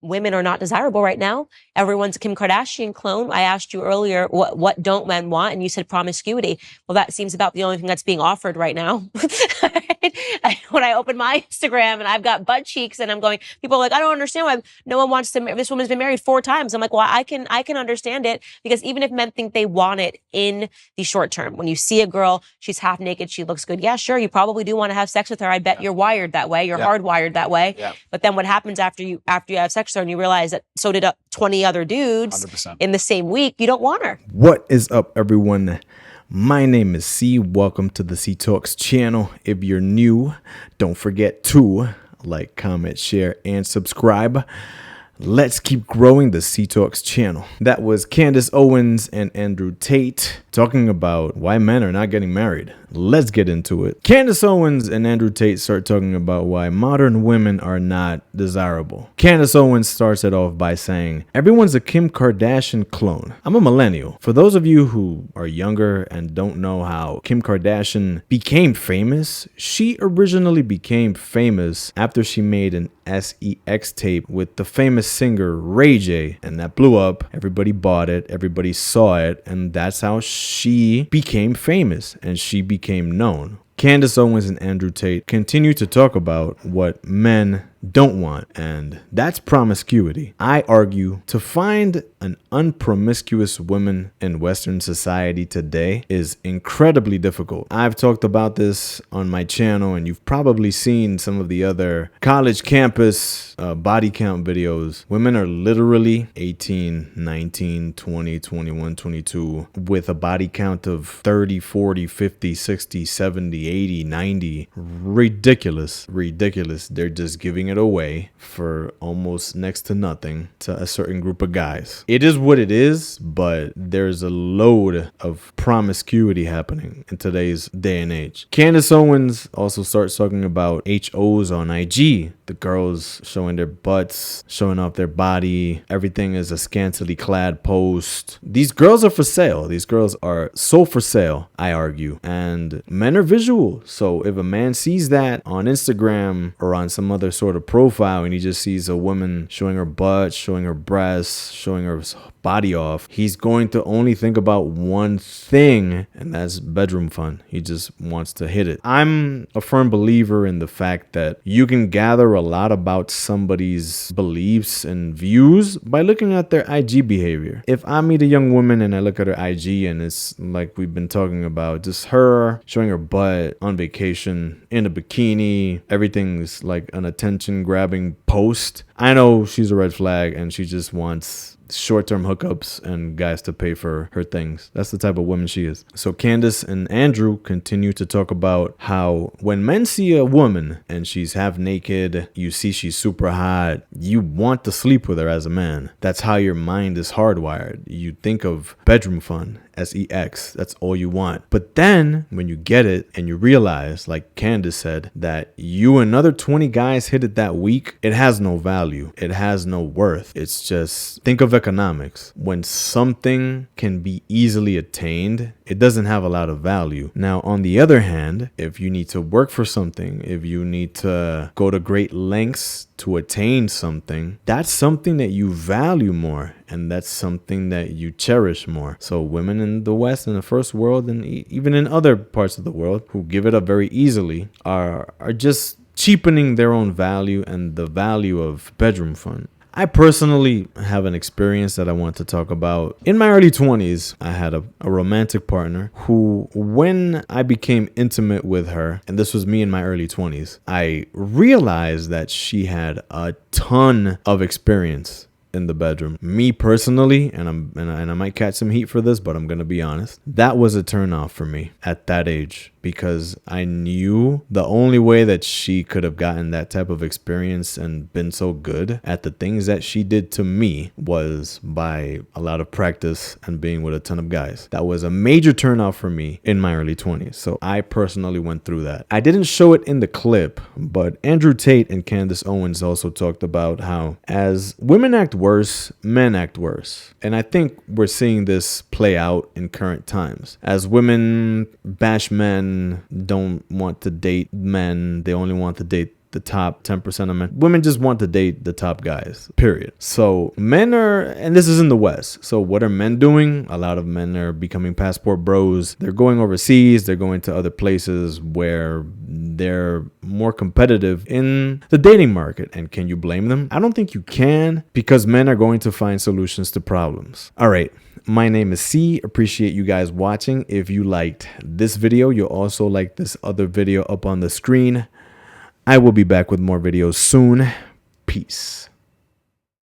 women are not desirable right now. Everyone's a Kim Kardashian clone. I asked you earlier, what don't men want? And you said promiscuity. Well, that seems about the only thing that's being offered right now. When I open my Instagram and I've got butt cheeks and I'm going, people are like, I don't understand why no one wants to, this woman's been married 4 times. I'm like, well, I can understand it, because even if men think they want it in the short term, when you see a girl, she's half naked, she looks good. Yeah, sure. You probably do want to have sex with her. I bet you're wired that way. You're hardwired that way. Yeah. But then what happens after you have sex with her and you realize that so did 20 other dudes 100%. In the same week, you don't want her. What is up, everyone? My name is C. Welcome to the C Talks channel. If you're new, don't forget to like, comment, share, and subscribe. Let's keep growing the C Talks channel. That was Candace Owens and Andrew Tate talking about why men are not getting married. Let's get into it. Candace Owens and Andrew Tate start talking about why modern women are not desirable. Candace Owens starts it off by saying, everyone's a Kim Kardashian clone. I'm a millennial. For those of you who are younger and don't know how Kim Kardashian became famous, she originally became famous after she made an sex tape with the famous singer Ray J, and that blew up. Everybody bought it, everybody saw it, and that's how she became famous and she became known. Candace Owens and Andrew Tate continue to talk about what men don't want, and that's promiscuity. I argue to find an unpromiscuous woman in Western society today is incredibly difficult. I've talked about this on my channel, and you've probably seen some of the other college campus body count videos. Women are literally 18, 19, 20, 21, 22 with a body count of 30, 40, 50, 60, 70, 80, 90. Ridiculous. They're just giving it away for almost next to nothing to a certain group of guys. It is what it is, but there's a load of promiscuity happening in today's day and age. Candace Owens also starts talking about HOs on IG. The girls showing their butts, showing off their body. Everything is a scantily clad post. These girls are for sale. These girls are so for sale, I argue. And men are visual. So if a man sees that on Instagram or on some other sort of profile and he just sees a woman showing her butt, showing her breasts, showing her body off, he's going to only think about one thing, and that's bedroom fun. He just wants to hit it. I'm a firm believer in the fact that you can gather a lot about somebody's beliefs and views by looking at their IG behavior. If I meet a young woman and I look at her IG and it's like we've been talking about, just her showing her butt on vacation in a bikini, everything's like an attention grabbing post, I know she's a red flag and she just wants short-term hookups and guys to pay for her things. That's the type of woman she is. So Candace and Andrew continue to talk about how when men see a woman and she's half naked, you see she's super hot, you want to sleep with her as a man. That's how your mind is hardwired. You think of bedroom fun, sex, that's all you want. But then when you get it and you realize, like Candace said, that you and another 20 guys hit it that week, it has no value. It has no worth. It's just, think of economics. When something can be easily attained, it doesn't have a lot of value. Now, on the other hand, if you need to work for something, if you need to go to great lengths to attain something, that's something that you value more, and that's something that you cherish more. So women in the West, in the first world, and even in other parts of the world who give it up very easily are just cheapening their own value and the value of bedroom fun. I personally have an experience that I want to talk about. In my early 20s, I had a romantic partner who, when I became intimate with her, and this was me in my early 20s, I realized that she had a ton of experience in the bedroom. Me personally, and I might catch some heat for this, but I'm gonna be honest, that was a turn off for me at that age, because I knew the only way that she could have gotten that type of experience and been so good at the things that she did to me was by a lot of practice and being with a ton of guys. That was a major turn off for me in my early 20s. So I personally went through that. I didn't show it in the clip, but Andrew Tate and Candace Owens also talked about how as women act worse, men act worse. And I think we're seeing this play out in current times. As women bash men, don't want to date men, they only want to date the top 10% of men. Women just want to date the top guys, period. So men are, and this is in the West. So what are men doing? A lot of men are becoming passport bros. They're going overseas. They're going to other places where they're more competitive in the dating market. And can you blame them? I don't think you can, because men are going to find solutions to problems. All right. My name is C. Appreciate you guys watching. If you liked this video, you'll also like this other video up on the screen. I will be back with more videos soon. Peace.